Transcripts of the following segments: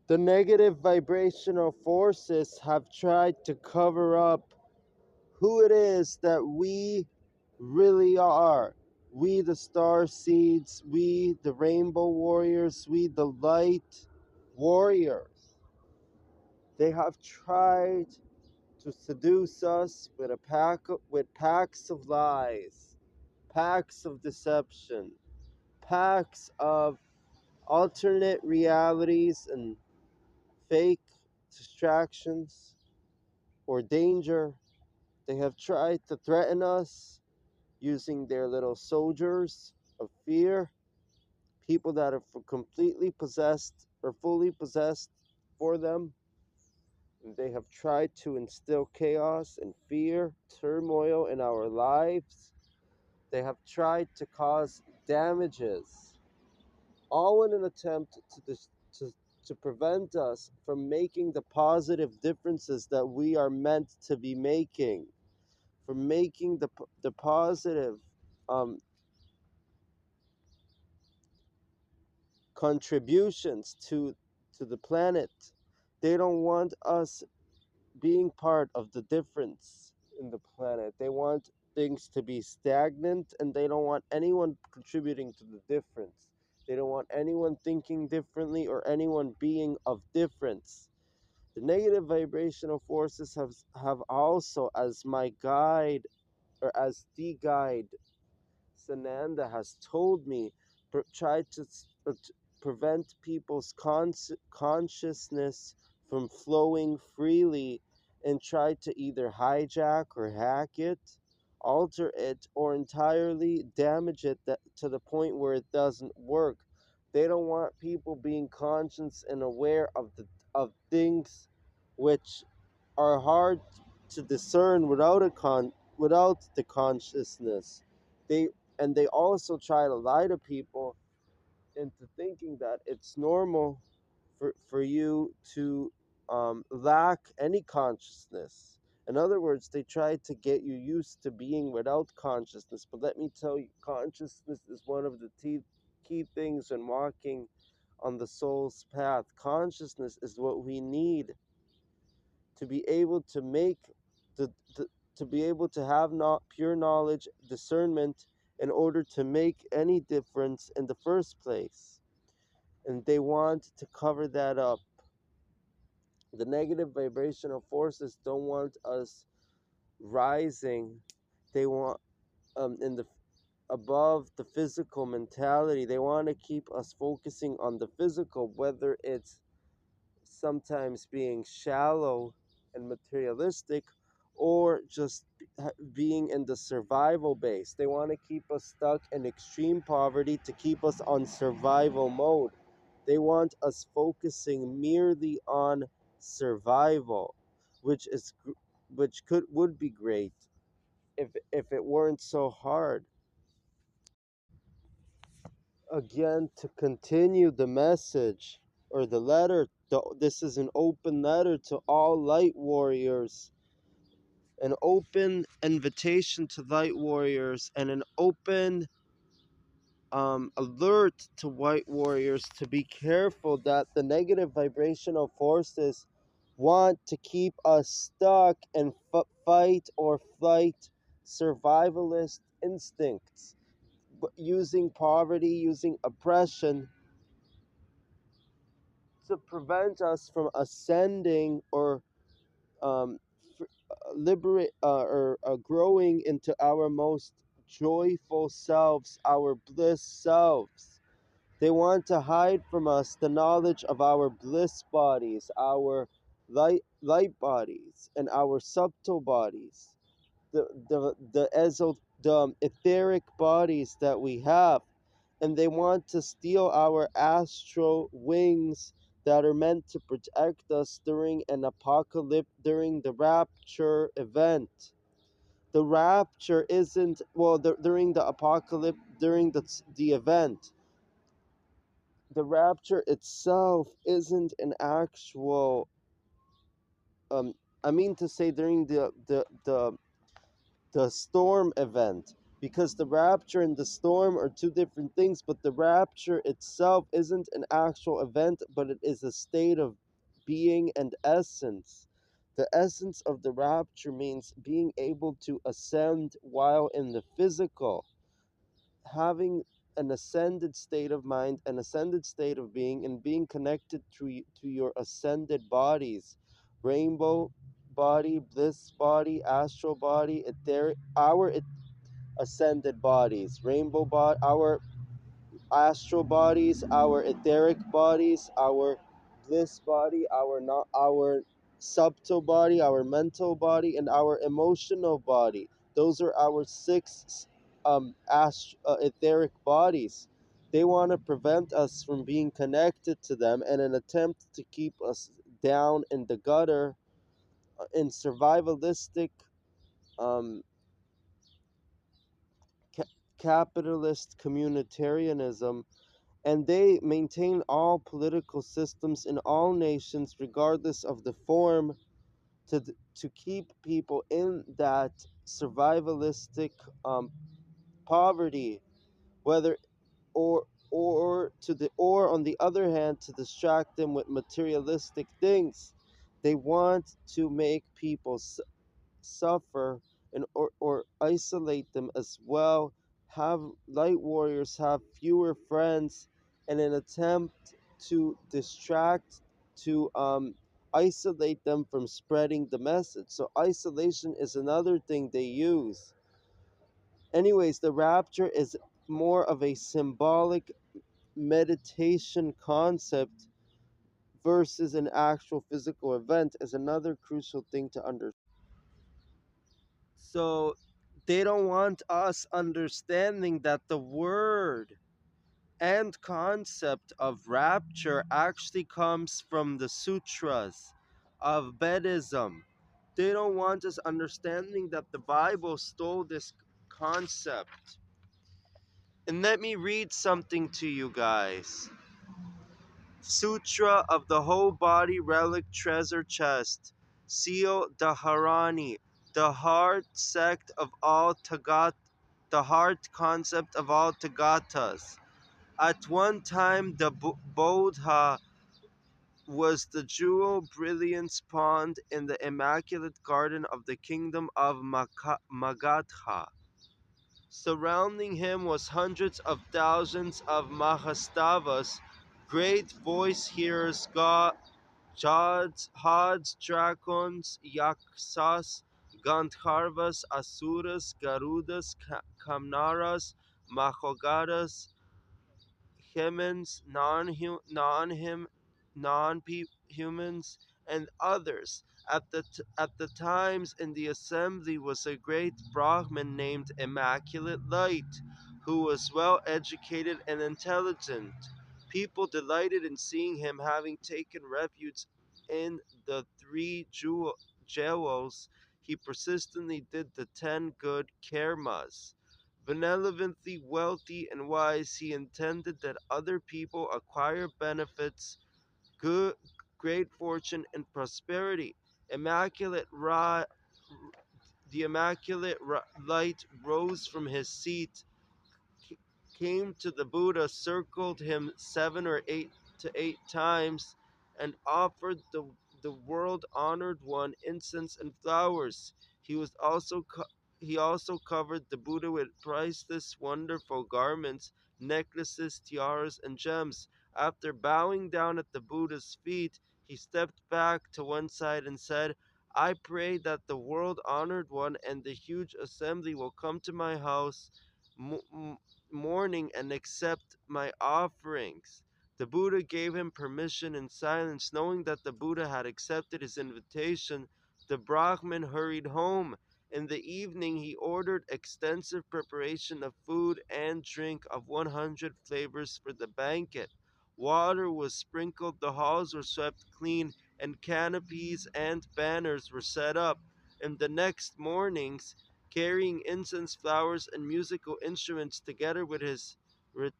The negative vibrational forces have tried to cover up who it is that we really are. We, the star seeds, we, the rainbow warriors, we, the light warriors. They have tried to seduce us with packs of lies, packs of deception, packs of alternate realities and fake distractions or danger. They have tried to threaten us using their little soldiers of fear, people that are completely possessed or fully possessed for them. They have tried to instill chaos and fear, turmoil in our lives. They have tried to cause damages, all in an attempt to prevent us from making the positive differences that we are meant to be making, from making the positive contributions to the planet. They don't want us being part of the difference in the planet. They want things to be stagnant, and they don't want anyone contributing to the difference. They don't want anyone thinking differently or anyone being of difference. The negative vibrational forces have also, as my guide or as the guide Sananda has told me, tried to prevent people's consciousness from flowing freely, and tried to either hijack or hack it, alter it, or entirely damage it to the point where it doesn't work. They don't want people being conscious and aware of things which are hard to discern without the consciousness. They and they also try to lie to people into thinking that it's normal for you to lack any consciousness. In other words, they try to get you used to being without consciousness. But let me tell you, consciousness is one of the key things when walking on the soul's path. Consciousness is what we need to be able to make the to be able to have not pure knowledge, discernment, in order to make any difference in the first place. And they want to cover that up. The negative vibrational forces don't want us rising. They want in the above the physical mentality. They want to keep us focusing on the physical, whether it's sometimes being shallow and materialistic, or just being in the survival base. They want to keep us stuck in extreme poverty to keep us on survival mode. They want us focusing merely on survival, which is which would be great if it weren't so hard. Again, to continue the message or the letter, this is an open letter to all light warriors, an open invitation to light warriors, and an open alert to white warriors to be careful that the negative vibrational forces want to keep us stuck in fight or flight survivalist instincts, using poverty, using oppression to prevent us from ascending or um, liberate or growing into our most joyful selves, our bliss selves. They want to hide from us the knowledge of our bliss bodies, our light bodies, and our subtle bodies, the etheric bodies that we have, and they want to steal our astral wings that are meant to protect us during an apocalypse, during the rapture event. The rapture isn't, well, during the apocalypse, during the event. The rapture itself isn't an actual, I mean to say during the storm event. because the rapture and the storm are two different things, but the rapture itself isn't an actual event, but it is a state of being and essence. The essence of the rapture means being able to ascend while in the physical, having an ascended state of mind, an ascended state of being, and being connected to your ascended bodies, rainbow body, bliss body, astral body, etheric, our ascended bodies, rainbow body, our astral bodies, our etheric bodies, our bliss body, our not our subtle body, our mental body, and our emotional body. Those are our six etheric bodies. They want to prevent us from being connected to them in an attempt to keep us down in the gutter, in survivalistic um, ca- capitalist communitarianism, and they maintain all political systems in all nations, regardless of the form, to keep people in that survivalistic um, poverty, whether or on the other hand, to distract them with materialistic things. They want to make people suffer, and or isolate them as well, have light warriors have fewer friends in an attempt to distract, to isolate them from spreading the message. So isolation is another thing they use. Anyways, the rapture is more of a symbolic meditation concept versus an actual physical event, is another crucial thing to understand. So they don't want us understanding that the word and concept of rapture actually comes from the sutras of Buddhism. They don't want us understanding that the Bible stole this concept. And let me read something to you guys. Sutra of the Whole Body Relic Treasure Chest, Seal Dharani, the heart sect of all Tagat, the heart concept of all Tagatas. At one time, the Bodha was the jewel brilliance pond in the immaculate garden of the kingdom of Magadha. Surrounding him was hundreds of thousands of Mahastavas, great voice hearers, gods, Hads, dragons, Yaksas, Gandharvas, Asuras, Garudas, Kamnaras, Mahogaras, humans, non-humans, and others. At the times in the assembly was a great Brahmin named Immaculate Light, who was well educated and intelligent. People delighted in seeing him, having taken refuge in the jewels. He persistently did the 10 good karmas. Benevolently wealthy and wise, he intended that other people acquire benefits, good, great fortune, and prosperity. Immaculate the light rose from his seat, came to the Buddha, circled him 7 or 8 times, and offered the world honored one incense and flowers. He was also he also covered the Buddha with priceless, wonderful garments, necklaces, tiaras, and gems. After bowing down at the Buddha's feet, he stepped back to one side and said, I pray that the world honored one and the huge assembly will come to my house morning and accept my offerings. The Buddha gave him permission in silence. Knowing that the Buddha had accepted his invitation, the Brahmin hurried home. In the evening, he ordered extensive preparation of food and drink of 100 flavors for the banquet. Water was sprinkled, the halls were swept clean, and canopies and banners were set up. In the next mornings, carrying incense, flowers, and musical instruments together with his ret-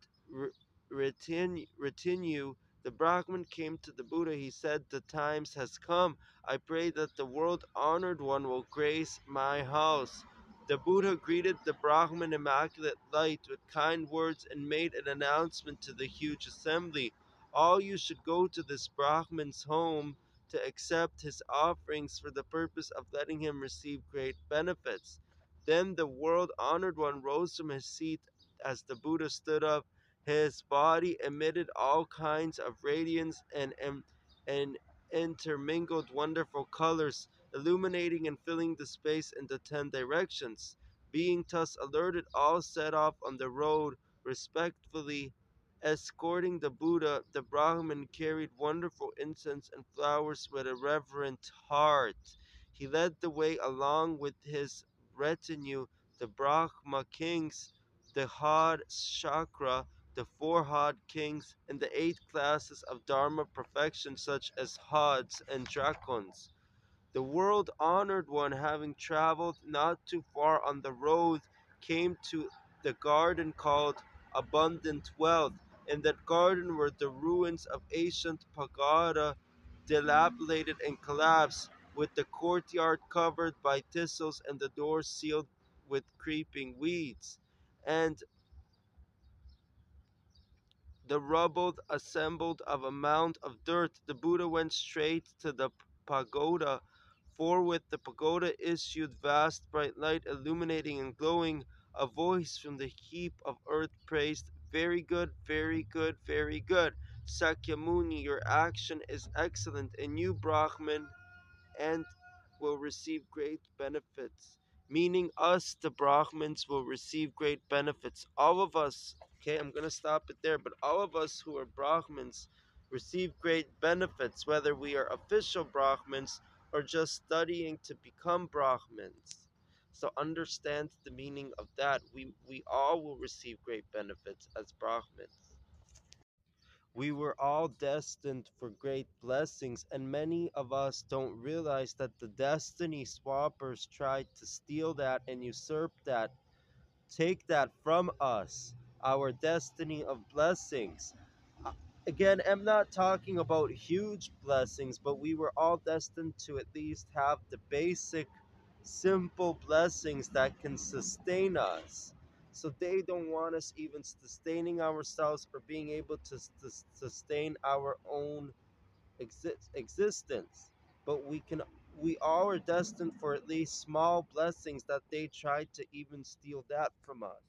retinue, the Brahmin came to the Buddha. He said, the times has come. I pray that the world honored one will grace my house. The Buddha greeted the Brahmin immaculate light with kind words and made an announcement to the huge assembly. All you should go to this Brahmin's home to accept his offerings for the purpose of letting him receive great benefits. Then the world honored one rose from his seat as the Buddha stood up. His body emitted all kinds of radiance and intermingled wonderful colors, illuminating and filling the space in the 10 directions. Being thus alerted, all set off on the road, respectfully escorting the Buddha. The Brahmin carried wonderful incense and flowers with a reverent heart. He led the way along with his retinue, the Brahma kings, the Had Chakra, the four Had kings, and the 8 classes of Dharma perfection, such as Hads and Dracons. The world honored one, having traveled not too far on the road, came to the garden called Abundant Wealth. In that garden were the ruins of ancient pagoda, dilapidated and collapsed, with the courtyard covered by thistles and the doors sealed with creeping weeds. And the rubble assembled of a mound of dirt. The Buddha went straight to the pagoda. Forthwith the pagoda issued vast bright light, illuminating and glowing. A voice from the heap of earth praised, "Very good, very good, very good. Sakyamuni, your action is excellent, and you, Brahman, and will receive great benefits." Meaning us, the Brahmins, will receive great benefits. All of us, okay, I'm going to stop it there, but all of us who are Brahmins receive great benefits, whether we are official Brahmins or just studying to become Brahmins. So understand the meaning of that. We all will receive great benefits as Brahmins. We were all destined for great blessings, and many of us don't realize that the destiny swappers tried to steal that and usurp that, take that from us, our destiny of blessings. Again, I'm not talking about huge blessings, but we were all destined to at least have the basic, simple blessings that can sustain us. So they don't want us even sustaining ourselves or being able to sustain our own existence. But we all are destined for at least small blessings that they tried to even steal that from us.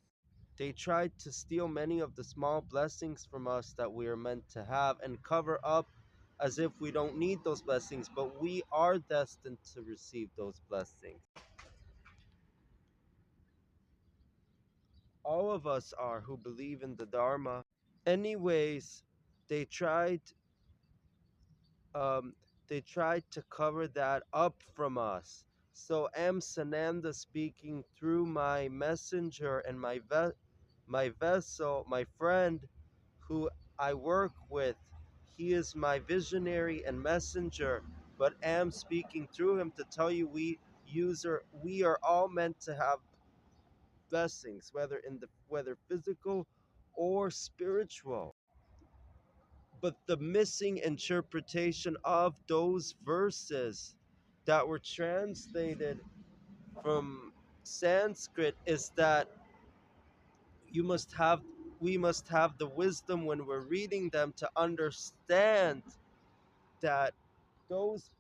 They tried to steal many of the small blessings from us that we are meant to have and cover up as if we don't need those blessings, but we are destined to receive those blessings. All of us are who believe in the Dharma. Anyways, they tried um, they tried to cover that up from us. So M. Sananda speaking through my messenger and my vessel, my friend who I work with. He is my visionary and messenger, but am speaking through him to tell you we are all meant to have blessings, whether physical or spiritual. But the missing interpretation of those verses that were translated from Sanskrit is that you must have we must have the wisdom when we're reading them to understand that those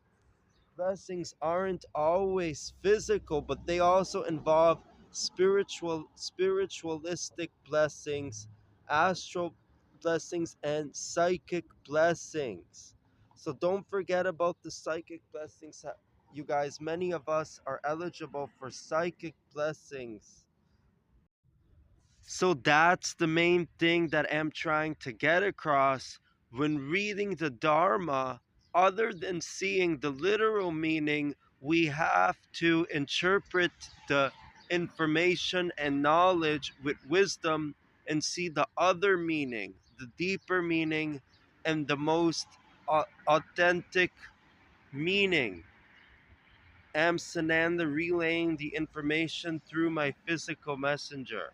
blessings aren't always physical, but they also involve spiritualistic blessings, astral blessings, and psychic blessings. So don't forget about the psychic blessings. You guys, many of us are eligible for psychic blessings. So that's the main thing that I'm trying to get across when reading the Dharma. Other than seeing the literal meaning, we have to interpret the information and knowledge with wisdom and see the other meaning, the deeper meaning, and the most authentic meaning. Am Sananda relaying the information through my physical messenger.